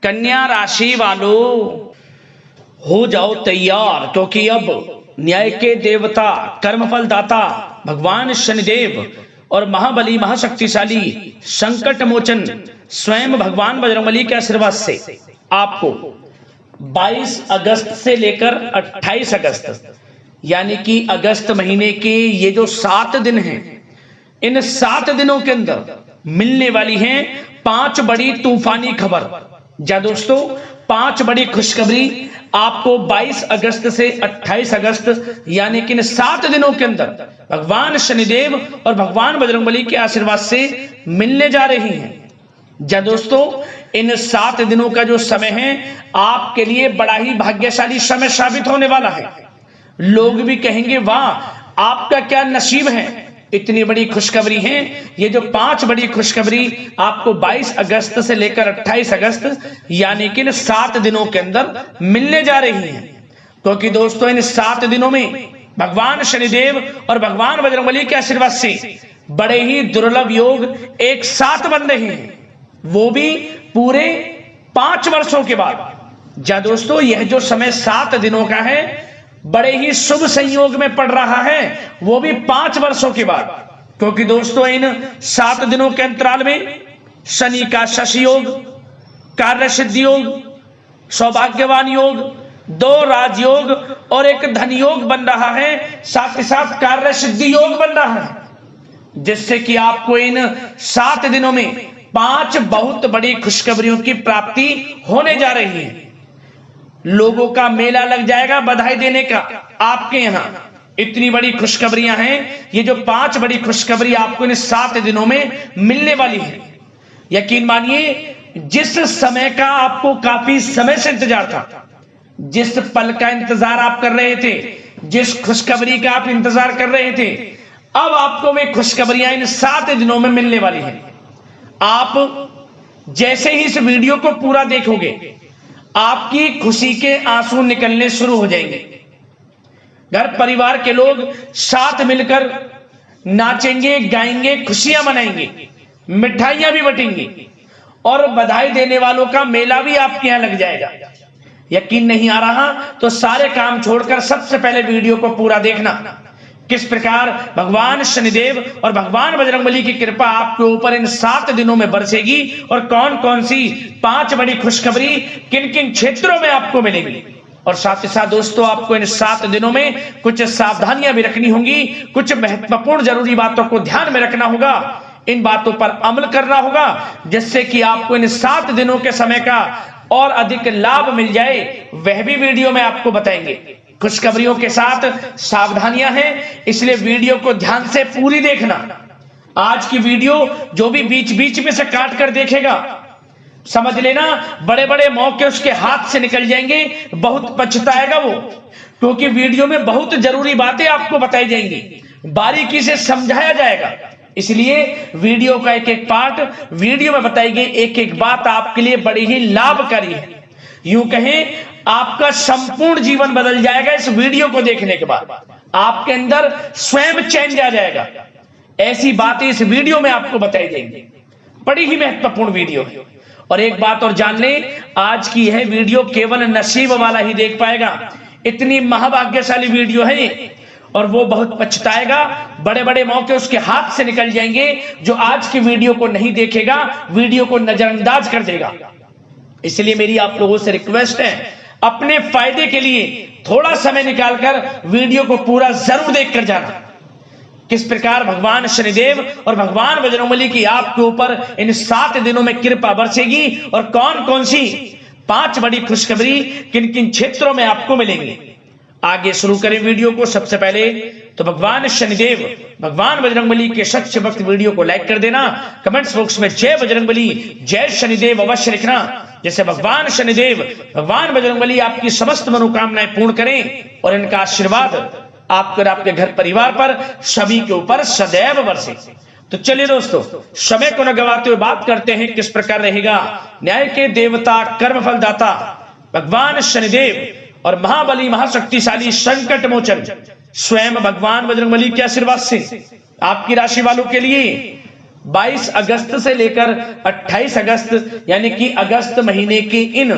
कन्या राशि वालों हो जाओ तैयार, क्योंकि अब न्याय के देवता, कर्मफल दाता भगवान शनिदेव और महाबली महाशक्तिशाली संकट मोचन स्वयं भगवान बजरंगबली के आशीर्वाद से आपको 22 अगस्त से लेकर 28 अगस्त यानी कि अगस्त महीने के ये जो 7 दिन हैं, इन 7 दिनों के अंदर मिलने वाली हैं 5 बड़ी तूफानी खबर। जा दोस्तों, 5 बड़ी खुशखबरी आपको 22 अगस्त से 28 अगस्त यानी कि इन 7 दिनों के अंदर भगवान शनिदेव और भगवान बजरंगबली के आशीर्वाद से मिलने जा रही हैं। जा दोस्तों, इन 7 दिनों का जो समय है आपके लिए बड़ा ही भाग्यशाली समय साबित होने वाला है। लोग भी कहेंगे वाह, आपका क्या नसीब है, इतनी बड़ी खुशखबरी है। ये जो 5 बड़ी खुशखबरी आपको 22 अगस्त से लेकर 28 अगस्त यानी कि इन 7 दिनों के अंदर मिलने जा रही हैं, क्योंकि दोस्तों इन 7 दिनों में भगवान शनिदेव और भगवान बजरंगबली के आशीर्वाद से बड़े ही दुर्लभ योग एक साथ बन रहे हैं, वो भी पूरे 5 वर्षों के बाद। जा दोस्तों, यह जो समय 7 दिनों का है बड़े ही शुभ संयोग में पड़ रहा है, वो भी 5 वर्षों के बाद, क्योंकि दोस्तों इन 7 दिनों के अंतराल में शनि का शशि योग, कार्य सिद्धि योग, सौभाग्यवान योग, 2 राजयोग और एक धन योग बन रहा है, साथ ही साथ कार्य सिद्धि योग बन रहा है, जिससे कि आपको इन 7 दिनों में 5 बहुत बड़ी खुशखबरियों की प्राप्ति होने जा रही है। लोगों का मेला लग जाएगा बधाई देने का आपके यहां, इतनी बड़ी खुशखबरियां हैं। ये जो 5 बड़ी खुशखबरी आपको इन 7 दिनों में मिलने वाली है, यकीन मानिए जिस समय का आपको काफी समय से इंतजार था, जिस पल का इंतजार आप कर रहे थे, जिस खुशखबरी का आप इंतजार कर रहे थे, अब आपको वे खुशखबरियां इन 7 दिनों में मिलने वाली है। आप जैसे ही इस वीडियो को पूरा देखोगे आपकी खुशी के आंसू निकलने शुरू हो जाएंगे। घर परिवार के लोग साथ मिलकर नाचेंगे, गाएंगे, खुशियां मनाएंगे, मिठाइयां भी बटेंगी और बधाई देने वालों का मेला भी आपके यहां लग जाएगा। यकीन नहीं आ रहा तो सारे काम छोड़कर सबसे पहले वीडियो को पूरा देखना, किस प्रकार भगवान शनिदेव और भगवान बजरंगबली की कृपा आपके ऊपर इन 7 दिनों में बरसेगी और कौन कौन सी 5 बड़ी खुशखबरी किन किन क्षेत्रों में आपको मिलेगी। और साथ ही साथ दोस्तों आपको इन 7 दिनों में कुछ सावधानियां भी रखनी होंगी, कुछ महत्वपूर्ण जरूरी बातों को ध्यान में रखना होगा, इन बातों पर अमल करना होगा, जिससे कि आपको इन 7 दिनों के समय का और अधिक लाभ मिल जाए, वह भी वीडियो में आपको बताएंगे। खुशखबरियों के साथ सावधानियां हैं, इसलिए वीडियो को ध्यान से पूरी देखना। आज की वीडियो जो भी बीच बीच में से काट कर देखेगा, समझ लेना बड़े बड़े मौके उसके हाथ से निकल जाएंगे, बहुत पछताएगा वो, क्योंकि वीडियो में बहुत जरूरी बातें आपको बताई जाएंगी, बारीकी से समझाया जाएगा। इसलिए वीडियो का एक एक पार्ट, वीडियो में बताई गई एक एक बात आपके लिए बड़ी ही लाभकारी है। यूं कहें आपका संपूर्ण जीवन बदल जाएगा इस वीडियो को देखने के बाद, आपके अंदर स्वयं चेंज आ जाएगा। ऐसी बातें इस वीडियो में आपको बताई जाएंगी, बड़ी ही महत्वपूर्ण वीडियो है। और एक बात और जान लें, आज की यह वीडियो केवल नसीब वाला ही देख पाएगा, इतनी महाभाग्यशाली वीडियो है और वो बहुत पछताएगा, बड़े बड़े मौके उसके हाथ से निकल जाएंगे। जो आज की वीडियो को नहीं देखेगा, वीडियो को नजरअंदाज कर देगा। इसलिए मेरी आप लोगों से रिक्वेस्ट है, अपने फायदे के लिए थोड़ा समय निकालकर वीडियो को पूरा जरूर देखकर जाना, किस प्रकार भगवान शनिदेव और भगवान बजरंगबली की आपके ऊपर इन 7 दिनों में कृपा बरसेगी और कौन कौन सी 5 बड़ी खुशखबरी किन किन क्षेत्रों में आपको मिलेंगी। आगे शुरू करें वीडियो को। सबसे पहले तो भगवान शनिदेव भगवान बजरंगबली के सच्चे भक्त वीडियो को लाइक कर देना, कमेंट्स बॉक्स में जय बजरंगबली जय शनिदेव अवश्य लिखना, जैसे भगवान शनिदेव भगवान बजरंगबली आपकी समस्त मनोकामनाएं पूर्ण करें और इनका आशीर्वाद आपके और आपके घर परिवार पर सभी के ऊपर सदैव बरसे। तो चलिए दोस्तों, समय को न गवाते हुए बात करते हैं किस प्रकार रहेगा न्याय के देवता, कर्मफल दाता भगवान शनिदेव और महाबली महाशक्तिशाली संकट मोचन स्वयं भगवान बजरंगबली के आशीर्वाद से आपकी राशि वालों के लिए 22 अगस्त से लेकर 28 अगस्त यानी कि अगस्त महीने के इन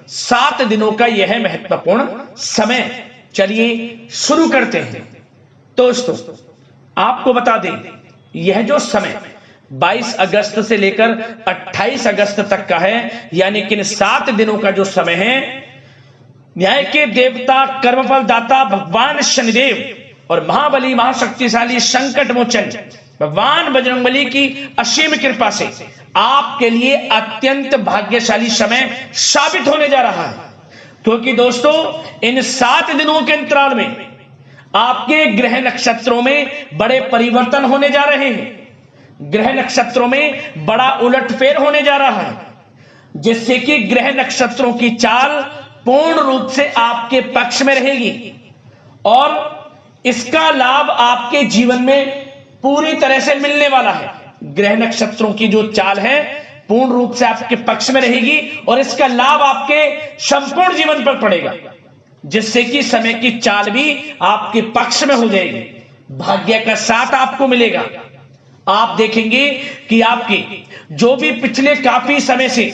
7 दिनों का यह महत्वपूर्ण समय। चलिए शुरू करते हैं। दोस्तों आपको बता दें, यह जो समय 22 अगस्त से लेकर 28 अगस्त तक का है, यानी कि इन 7 दिनों का जो समय है, न्याय के देवता कर्मफल दाता भगवान शनिदेव और महाबली महाशक्तिशाली संकट मोचन भगवान बजरंगबली की असीम कृपा से आपके लिए अत्यंत भाग्यशाली समय साबित होने जा रहा है। क्योंकि दोस्तों इन 7 दिनों के अंतराल में आपके ग्रह नक्षत्रों में बड़े परिवर्तन होने जा रहे हैं। ग्रह नक्षत्रों में बड़ा उलटफेर होने जा रहा है, जिससे कि ग्रह नक्षत्रों की चाल पूर्ण रूप से आपके पक्ष में रहेगी और इसका लाभ आपके जीवन में पूरी तरह से मिलने वाला है। ग्रह नक्षत्रों की जो चाल है पूर्ण रूप से आपके पक्ष में रहेगी और इसका लाभ आपके संपूर्ण जीवन पर पड़ेगा, जिससे कि समय की चाल भी आपके पक्ष में हो जाएगी। भाग्य का साथ आपको मिलेगा। आप देखेंगे कि आपके जो भी पिछले काफी समय से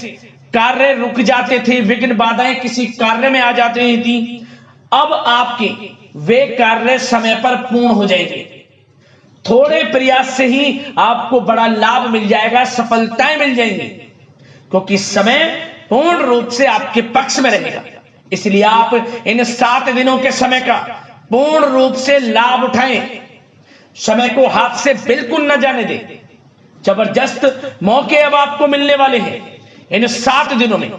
कार्य रुक जाते थे, विघ्न बाधाएं किसी कार्य में आ जाती थी, अब आपके वे कार्य समय पर पूर्ण हो जाएंगे। थोड़े प्रयास से ही आपको बड़ा लाभ मिल जाएगा, सफलताएं मिल जाएंगी, क्योंकि समय पूर्ण रूप से आपके पक्ष में रहेगा। इसलिए आप इन 7 दिनों के समय का पूर्ण रूप से लाभ उठाएं। समय को हाथ से बिल्कुल न जाने दें। जबरदस्त मौके अब आपको मिलने वाले हैं इन 7 दिनों में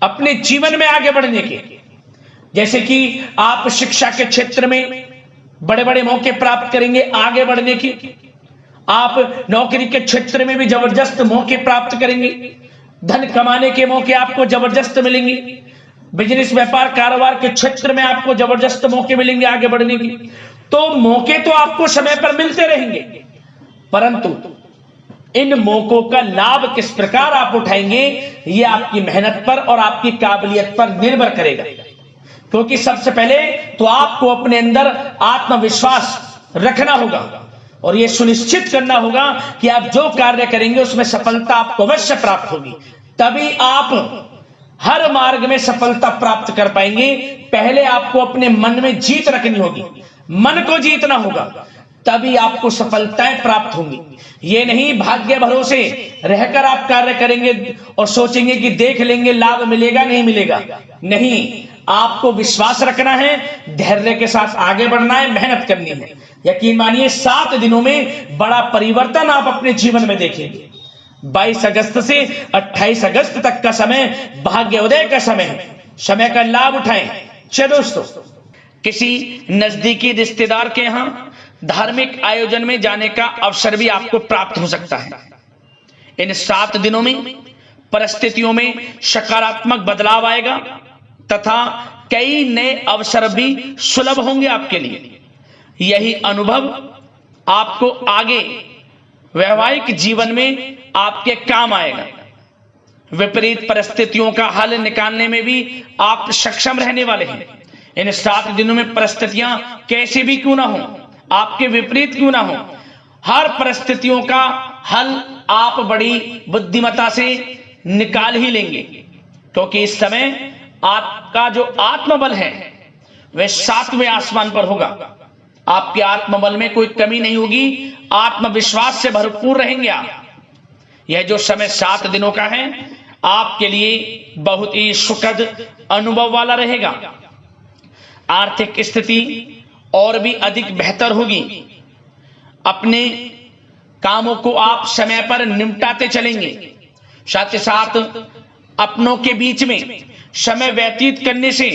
अपने जीवन में आगे बढ़ने के। जैसे कि आप शिक्षा के क्षेत्र में बड़े बड़े मौके प्राप्त करेंगे आगे बढ़ने की। आप नौकरी के क्षेत्र में भी जबरदस्त मौके प्राप्त करेंगे। धन कमाने के मौके आपको जबरदस्त मिलेंगे। बिजनेस व्यापार कारोबार के क्षेत्र में आपको जबरदस्त मौके मिलेंगे आगे बढ़ने की। तो मौके तो आपको समय पर मिलते रहेंगे, परंतु इन मौकों का लाभ किस प्रकार आप उठाएंगे, यह आपकी मेहनत पर और आपकी काबिलियत पर निर्भर करेगा। क्योंकि सबसे पहले तो आपको अपने अंदर आत्मविश्वास रखना होगा और यह सुनिश्चित करना होगा कि आप जो कार्य करेंगे उसमें सफलता आपको अवश्य प्राप्त होगी। तभी आप हर मार्ग में सफलता प्राप्त कर पाएंगे। पहले आपको अपने मन में जीत रखनी होगी, मन को जीतना होगा, तभी आपको सफलताएं प्राप्त होंगी। ये नहीं भाग्य भरोसे रहकर आप कार्य करेंगे और सोचेंगे कि देख लेंगे लाभ मिलेगा नहीं मिलेगा। नहीं, आपको विश्वास रखना है, धैर्य के साथ आगे बढ़ना है, मेहनत करनी है। यकीन मानिए 7 दिनों में बड़ा परिवर्तन आप अपने जीवन में देखेंगे। 22 अगस्त से 28 अगस्त तक का समय भाग्योदय का समय है। समय का लाभ उठाएं। चलो दोस्तों, किसी नजदीकी रिश्तेदार के यहां धार्मिक आयोजन में जाने का अवसर भी आपको प्राप्त हो सकता है। इन 7 दिनों में परिस्थितियों में सकारात्मक बदलाव आएगा तथा कई नए अवसर भी सुलभ होंगे आपके लिए। यही अनुभव आपको आगे वैवाहिक जीवन में आपके काम आएगा। विपरीत परिस्थितियों का हल निकालने में भी आप सक्षम रहने वाले हैं। इन 7 दिनों में परिस्थितियां कैसे भी क्यों ना हो, आपके विपरीत क्यों ना हो, हर परिस्थितियों का हल आप बड़ी बुद्धिमत्ता से निकाल ही लेंगे। क्योंकि इस समय आपका जो आत्मबल है वह 7वें आसमान पर होगा। आपके आत्मबल में कोई कमी नहीं होगी, आत्मविश्वास से भरपूर रहेंगे आप। यह जो समय 7 दिनों का है आपके लिए बहुत ही सुखद अनुभव वाला रहेगा। आर्थिक स्थिति और भी अधिक बेहतर होगी। अपने कामों को आप समय पर निपटाते चलेंगे। साथ ही साथ अपनों के बीच में समय व्यतीत करने से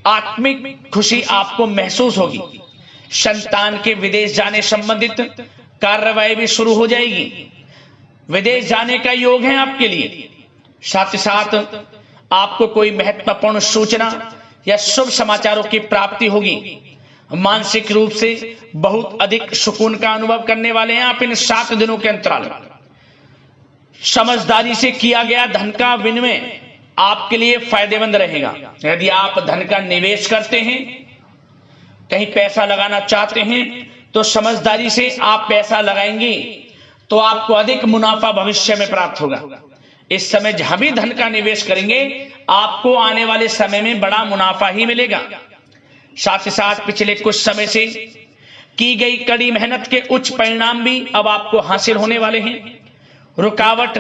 आत्मिक खुशी आपको महसूस होगी। संतान के विदेश जाने संबंधित कार्रवाई भी शुरू हो जाएगी। विदेश जाने का योग है आपके लिए। साथ ही साथ आपको कोई महत्वपूर्ण सूचना या शुभ समाचारों की प्राप्ति होगी। मानसिक रूप से बहुत अधिक सुकून का अनुभव करने वाले हैं आप इन 7 दिनों के अंतराल। समझदारी से किया गया धन का विनिमय आपके लिए फायदेमंद रहेगा। यदि आप धन का निवेश करते हैं, कहीं पैसा लगाना चाहते हैं, तो समझदारी से आप पैसा लगाएंगे तो आपको अधिक मुनाफा भविष्य में प्राप्त होगा। इस समय जहां भी धन का निवेश करेंगे आपको आने वाले समय में बड़ा मुनाफा ही मिलेगा। साथ ही साथ पिछले कुछ समय से की गई कड़ी मेहनत के उच्च परिणाम भी अब आपको हासिल होने वाले हैं। रुकावट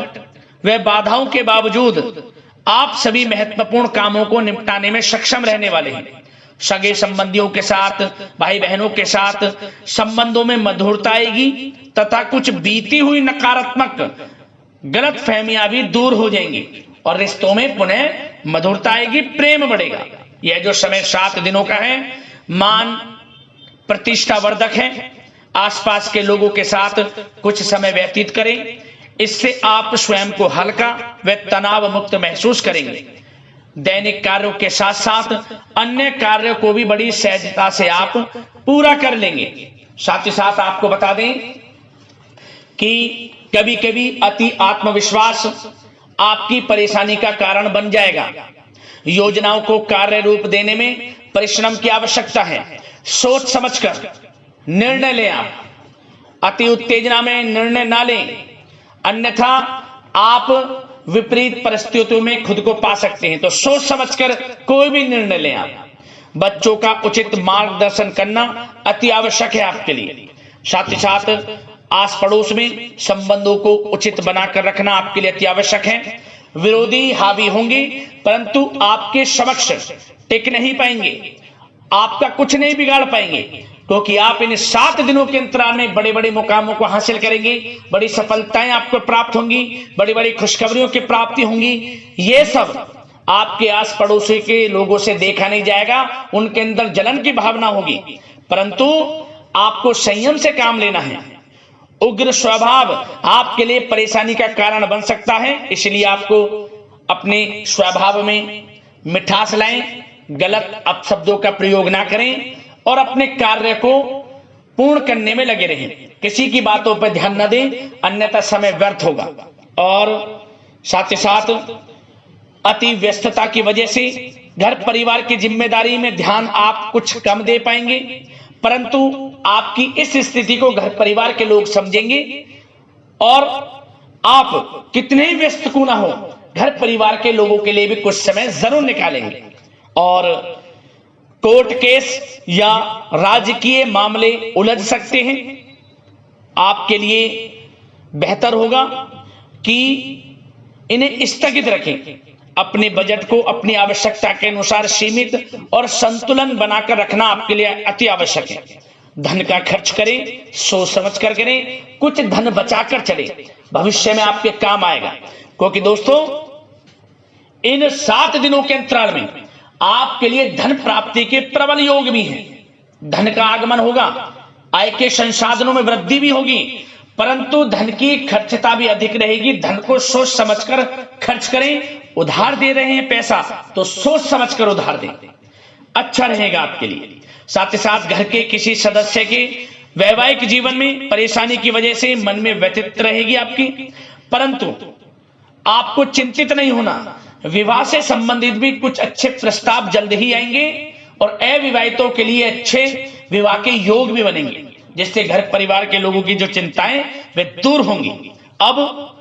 व बाधाओं के बावजूद आप सभी महत्वपूर्ण कामों को निपटाने में सक्षम रहने वाले हैं। सगे संबंधियों के साथ, भाई बहनों के साथ संबंधों में मधुरता आएगी तथा कुछ बीती हुई नकारात्मक गलत फहमियां भी दूर हो जाएंगी और रिश्तों में पुनः मधुरता आएगी, प्रेम बढ़ेगा। यह जो समय 7 दिनों का है मान प्रतिष्ठा वर्धक है। आसपास के लोगों के साथ कुछ समय व्यतीत करें, इससे आप स्वयं को हल्का व तनाव मुक्त महसूस करेंगे। दैनिक कार्यों के साथ साथ अन्य कार्यों को भी बड़ी सहजता से आप पूरा कर लेंगे। साथ ही साथ आपको बता दें कि कभी कभी अति आत्मविश्वास आपकी परेशानी का कारण बन जाएगा। योजनाओं को कार्य रूप देने में परिश्रम की आवश्यकता है। सोच समझकर निर्णय लें। आप अति उत्तेजना में निर्णय ना लें, अन्यथा आप विपरीत परिस्थितियों में खुद को पा सकते हैं। तो सोच समझकर कोई भी निर्णय लें। आप बच्चों का उचित मार्गदर्शन करना अति आवश्यक है आपके लिए। साथ ही साथ आस पड़ोस में संबंधों को उचित बनाकर रखना आपके लिए अति आवश्यक है। विरोधी हावी होंगे परंतु आपके समक्ष टिक नहीं पाएंगे, आपका कुछ नहीं बिगाड़ पाएंगे, क्योंकि आप इन 7 दिनों के अंतराल में बड़े बड़े मुकामों को हासिल करेंगे। बड़ी सफलताएं आपको प्राप्त होंगी, बड़ी बड़ी खुशखबरियों की प्राप्ति होंगी। ये सब आपके आस पड़ोसी के लोगों से देखा नहीं जाएगा, उनके अंदर जलन की भावना होगी, परंतु आपको संयम से काम लेना है। उग्र स्वभाव आपके लिए परेशानी का कारण बन सकता है, इसलिए आपको अपने स्वभाव में मिठास लाएं, गलत अपशब्दों का प्रयोग ना करें और अपने कार्य को पूर्ण करने में लगे रहें। किसी की बातों पर ध्यान न दें, अन्यथा समय व्यर्थ होगा। और साथ ही साथ अति व्यस्तता की वजह से घर परिवार की जिम्मेदारी में ध्यान आप कुछ कम दे पाएंगे, परंतु आपकी इस स्थिति को घर परिवार के लोग समझेंगे और आप कितने ही व्यस्त क्यों ना हो, घर परिवार के लोगों के लिए भी कुछ समय जरूर निकालेंगे। और कोर्ट केस या राजकीय मामले उलझ सकते हैं। आपके लिए बेहतर होगा कि इन्हें स्थगित रखें। अपने बजट को अपनी आवश्यकता के अनुसार सीमित और संतुलन बनाकर रखना आपके लिए अति आवश्यक है। धन का खर्च करें, सोच समझ कर करें, कुछ धन बचाकर चलें, भविष्य में आपके काम आएगा। क्योंकि दोस्तों इन 7 दिनों के अंतराल में आपके लिए धन प्राप्ति के प्रबल योग भी हैं। धन का आगमन होगा, आय के संसाधनों में वृद्धि भी होगी, परंतु धन की खर्चता भी अधिक रहेगी। धन को सोच समझकर खर्च करें। उधार दे रहे हैं पैसा तो सोच समझकर उधार दें, अच्छा रहेगा आपके लिए। साथ ही साथ घर के किसी सदस्य के वैवाहिक जीवन में परेशानी की वजह से मन में व्यथित रहेगी आपकी, परंतु आपको चिंतित नहीं होना। विवाह से संबंधित भी कुछ अच्छे प्रस्ताव जल्द ही आएंगे और अविवाहितों के लिए अच्छे विवाह के योग भी बनेंगे, जिससे घर परिवार के लोगों की जो चिंताएं वे दूर होंगी। अब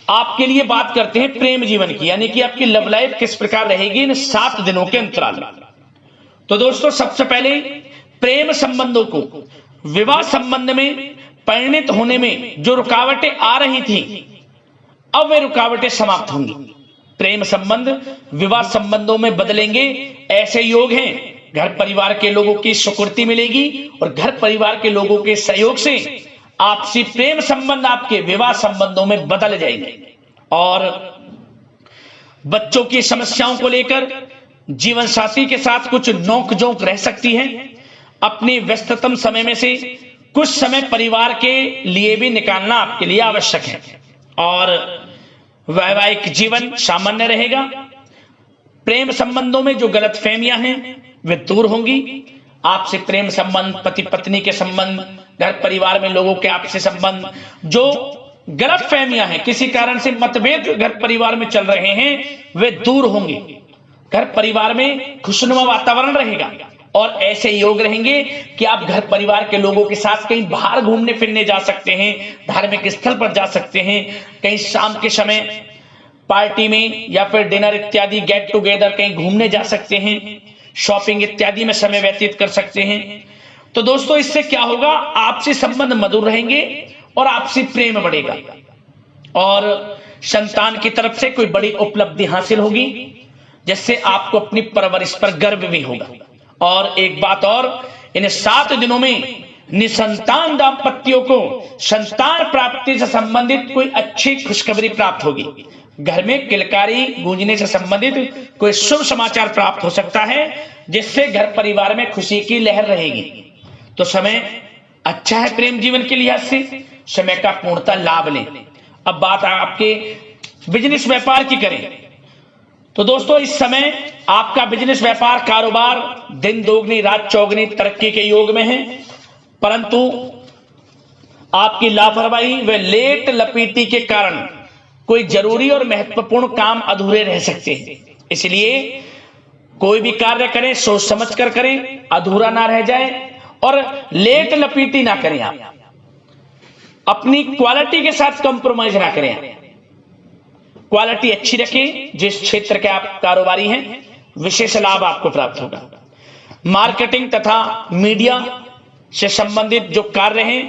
आपके लिए बात करते हैं प्रेम जीवन की, यानी कि आपकी लव लाइफ किस प्रकार रहेगी इन 7 दिनों के अंतराल में। तो दोस्तों सबसे पहले प्रेम संबंधों को, विवाह संबंध में परिणित होने में जो रुकावटें आ रही थी, अब वे रुकावटें समाप्त होंगी। प्रेम संबंध विवाह संबंधों में बदलेंगे, ऐसे योग हैं। घर परिवार के लोगों की स्वीकृति मिलेगी और घर परिवार के लोगों के सहयोग से आपसी प्रेम संबंध आपके विवाह संबंधों में बदल जाएंगे। और बच्चों की समस्याओं को लेकर जीवन साथी के साथ कुछ नोक-झोंक रह सकती है। अपने व्यस्ततम समय में से कुछ समय परिवार के लिए भी निकालना आपके लिए आवश्यक है। और वैवाहिक जीवन सामान्य रहेगा। प्रेम संबंधों में जो गलतफहमियां हैं वे दूर होंगी। आपसे प्रेम संबंध, पति पत्नी के संबंध, घर परिवार में लोगों के आपसे संबंध, जो गलतफहमियां हैं, किसी कारण से मतभेद घर परिवार में चल रहे हैं, वे दूर होंगे। घर परिवार में खुशनुमा वातावरण रहेगा और ऐसे योग रहेंगे कि आप घर परिवार के लोगों के साथ कहीं बाहर घूमने फिरने जा सकते हैं, धार्मिक स्थल पर जा सकते हैं, कहीं शाम के समय पार्टी में या फिर डिनर इत्यादि गेट टुगेदर कहीं घूमने जा सकते हैं, शॉपिंग इत्यादि में समय व्यतीत कर सकते हैं। तो दोस्तों इससे क्या होगा, आपसी संबंध मधुर रहेंगे और आपसी प्रेम बढ़ेगा और संतान की तरफ से कोई बड़ी उपलब्धि हासिल होगी, जिससे आपको अपनी परवरिश पर गर्व भी होगा। और एक बात और, इन 7 दिनों में निसंतान दाम्पत्यों को संतान प्राप्ति से संबंधित कोई अच्छी खुशखबरी प्राप्त होगी। घर में किलकारी गूंजने से संबंधित कोई शुभ समाचार प्राप्त हो सकता है, जिससे घर परिवार में खुशी की लहर रहेगी। तो समय अच्छा है प्रेम जीवन के लिहाज से, समय का पूर्णतः लाभ लें। अब बात आपके बिजनेस व्यापार की करें तो दोस्तों इस समय आपका बिजनेस व्यापार कारोबार दिन दोगुनी रात चौगुनी तरक्की के योग में है, परंतु आपकी लापरवाही व लेट लपीटी के कारण कोई जरूरी और महत्वपूर्ण काम अधूरे रह सकते हैं। इसलिए कोई भी कार्य करें सोच समझ कर करें, अधूरा ना रह जाए और लेट लपीटी ना करें। आप अपनी क्वालिटी के साथ कंप्रोमाइज ना करें, क्वालिटी अच्छी रखें। जिस क्षेत्र के आप कारोबारी हैं विशेष लाभ आपको प्राप्त होगा। मार्केटिंग तथा मीडिया से संबंधित जो कार्य हैं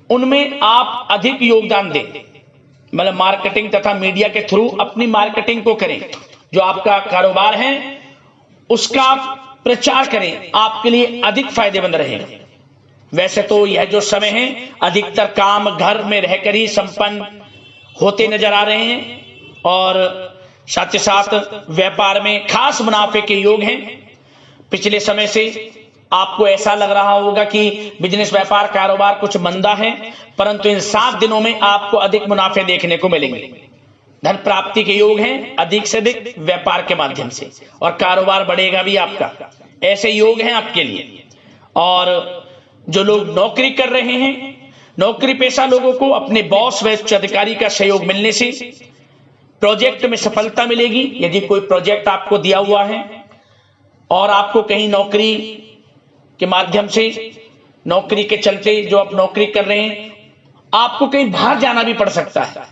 उनमें आप अधिक योगदान दें, मतलब मार्केटिंग तथा मीडिया के थ्रू अपनी मार्केटिंग को करें। जो आपका कारोबार है उसका आप प्रचार करें, आपके लिए अधिक फायदेमंद रहेगा। वैसे तो यह जो समय है अधिकतर काम घर में रहकर ही संपन्न होते नजर आ रहे हैं और साथ ही साथ व्यापार में खास मुनाफे के योग हैं। पिछले समय से आपको ऐसा लग रहा होगा कि बिजनेस व्यापार कारोबार कुछ मंदा है, परंतु इन 7 दिनों में आपको अधिक मुनाफे देखने को मिलेंगे। धन प्राप्ति के योग हैं अधिक से अधिक व्यापार के माध्यम से, और कारोबार बढ़ेगा भी आपका। ऐसे योग हैं आपके लिए। और जो लोग नौकरी कर रहे हैं, नौकरी पेशा लोगों को अपने बॉस व उच्च अधिकारी का सहयोग मिलने से प्रोजेक्ट में सफलता मिलेगी। यदि कोई प्रोजेक्ट आपको दिया हुआ है और आपको कहीं नौकरी के माध्यम से, नौकरी के चलते जो आप नौकरी कर रहे हैं, आपको कहीं बाहर जाना भी पड़ सकता है,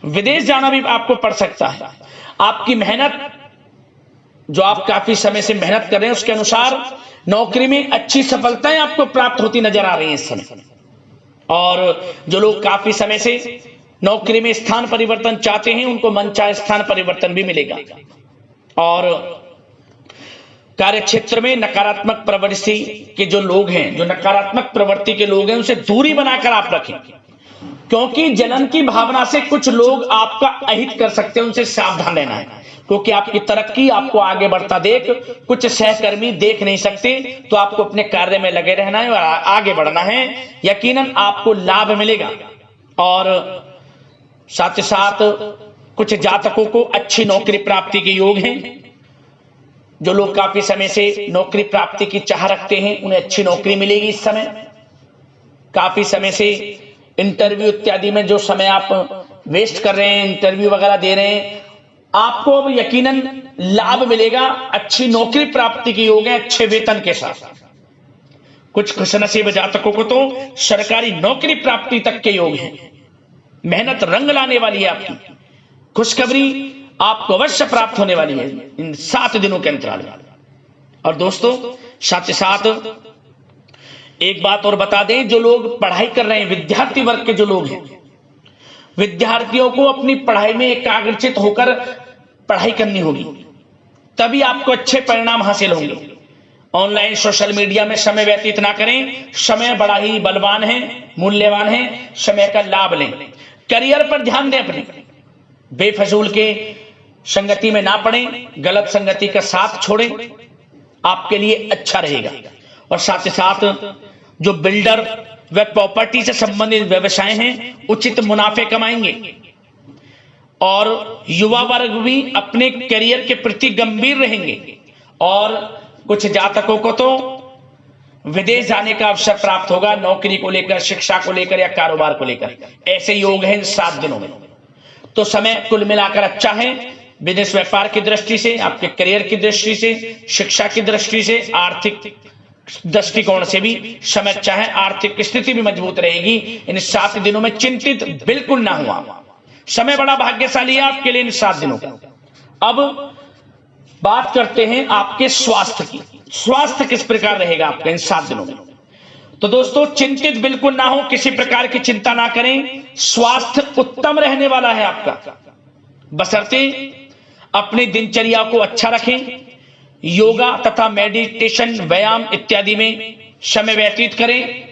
विदेश जाना भी आपको पड़ सकता है। आपकी मेहनत जो आप काफी समय से मेहनत कर रहे हैं उसके अनुसार नौकरी में अच्छी सफलताएं आपको प्राप्त होती नजर आ रही हैं इस समय। और जो लोग काफी समय से नौकरी में स्थान परिवर्तन चाहते हैं उनको मनचाहे स्थान परिवर्तन भी मिलेगा। और कार्य क्षेत्र में नकारात्मक प्रवृत्ति के जो लोग हैं, जो नकारात्मक प्रवृत्ति के लोग हैं, उनसे दूरी बनाकर आप रखें, क्योंकि जलन की भावना से कुछ लोग आपका अहित कर सकते हैं। उनसे सावधान रहना है, क्योंकि आपकी तरक्की आपको आगे बढ़ता देख कुछ सहकर्मी देख नहीं सकते। तो आपको अपने कार्य में लगे रहना है और आगे बढ़ना है, यकीनन आपको लाभ मिलेगा। और साथ ही साथ कुछ जातकों को अच्छी नौकरी प्राप्ति के योग हैं। जो लोग काफी समय से नौकरी प्राप्ति की चाह रखते हैं उन्हें अच्छी नौकरी मिलेगी इस समय। काफी समय से इंटरव्यू इत्यादि में जो समय आप वेस्ट कर रहे हैं, इंटरव्यू वगैरह दे रहे हैं, आपको अब यकीनन लाभ मिलेगा। अच्छी नौकरी प्राप्ति के योग है अच्छे वेतन के साथ। कुछ खुशनसीब जातकों को तो सरकारी नौकरी प्राप्ति तक के योग हैं। मेहनत रंग लाने वाली है आपकी। खुशखबरी आपको अवश्य प्राप्त होने वाली है इन 7 दिनों के अंतराल में। और दोस्तों साथ ही साथ एक बात और बता दें, जो लोग पढ़ाई कर रहे हैं, विद्यार्थी वर्ग के जो लोग हैं, विद्यार्थियों को अपनी पढ़ाई में एकाग्रचित होकर पढ़ाई करनी होगी, तभी आपको अच्छे परिणाम हासिल होंगे। ऑनलाइन सोशल मीडिया में समय व्यतीत ना करें। समय बड़ा ही बलवान है, मूल्यवान है, समय का लाभ लें। करियर पर ध्यान दें, अपने बेफजूल के संगति में ना पड़ें, गलत संगति का साथ छोड़ें, आपके लिए अच्छा रहेगा। और साथ ही साथ जो बिल्डर व प्रॉपर्टी से संबंधित व्यवसाय हैं उचित मुनाफे कमाएंगे। और युवा वर्ग भी अपने करियर के प्रति गंभीर रहेंगे। और कुछ जातकों को तो विदेश जाने का अवसर प्राप्त होगा, नौकरी को लेकर, शिक्षा को लेकर या कारोबार को लेकर। ऐसे योग हैं इन 7 दिनों में। तो समय कुल मिलाकर अच्छा है। बिजनेस व्यापार की दृष्टि से, आपके करियर की दृष्टि से, शिक्षा की दृष्टि से, आर्थिक दृष्टिकोण से भी समय अच्छा है। आर्थिक स्थिति भी मजबूत रहेगी। इन 7 दिनों में चिंतित बिल्कुल ना हुआ। समय बड़ा भाग्यशाली है आपके लिए इन 7 दिनों का। अब बात करते हैं आपके स्वास्थ्य की। स्वास्थ्य किस प्रकार रहेगा आपका इन 7 दिनों में? तो दोस्तों चिंतित बिल्कुल ना हो, किसी प्रकार की चिंता ना करें। स्वास्थ्य उत्तम रहने वाला है आपका, बशर्ते अपनी दिनचर्या को अच्छा रखें, योगा तथा मेडिटेशन, व्यायाम इत्यादि में समय व्यतीत करें,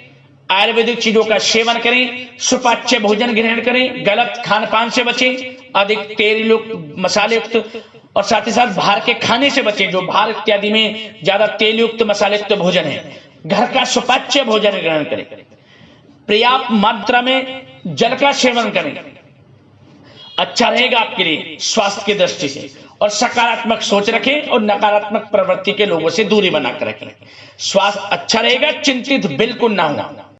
आयुर्वेदिक चीजों का सेवन करें, सुपाच्य भोजन ग्रहण करें, गलत खान पान से बचें, अधिक तेल युक्त, मसाले युक्त और साथ ही साथ बाहर के खाने से बचें। जो बाहर इत्यादि में ज्यादा तेल युक्त, मसाले युक्त भोजन है, घर का सुपाच्य भोजन ग्रहण करें, पर्याप्त मात्रा में जल का सेवन करें, अच्छा रहेगा आपके लिए स्वास्थ्य की दृष्टि से। और सकारात्मक सोच रखें और नकारात्मक प्रवृत्ति के लोगों से दूरी बनाकर रखें। स्वास्थ्य अच्छा रहेगा, चिंतित बिल्कुल ना हो।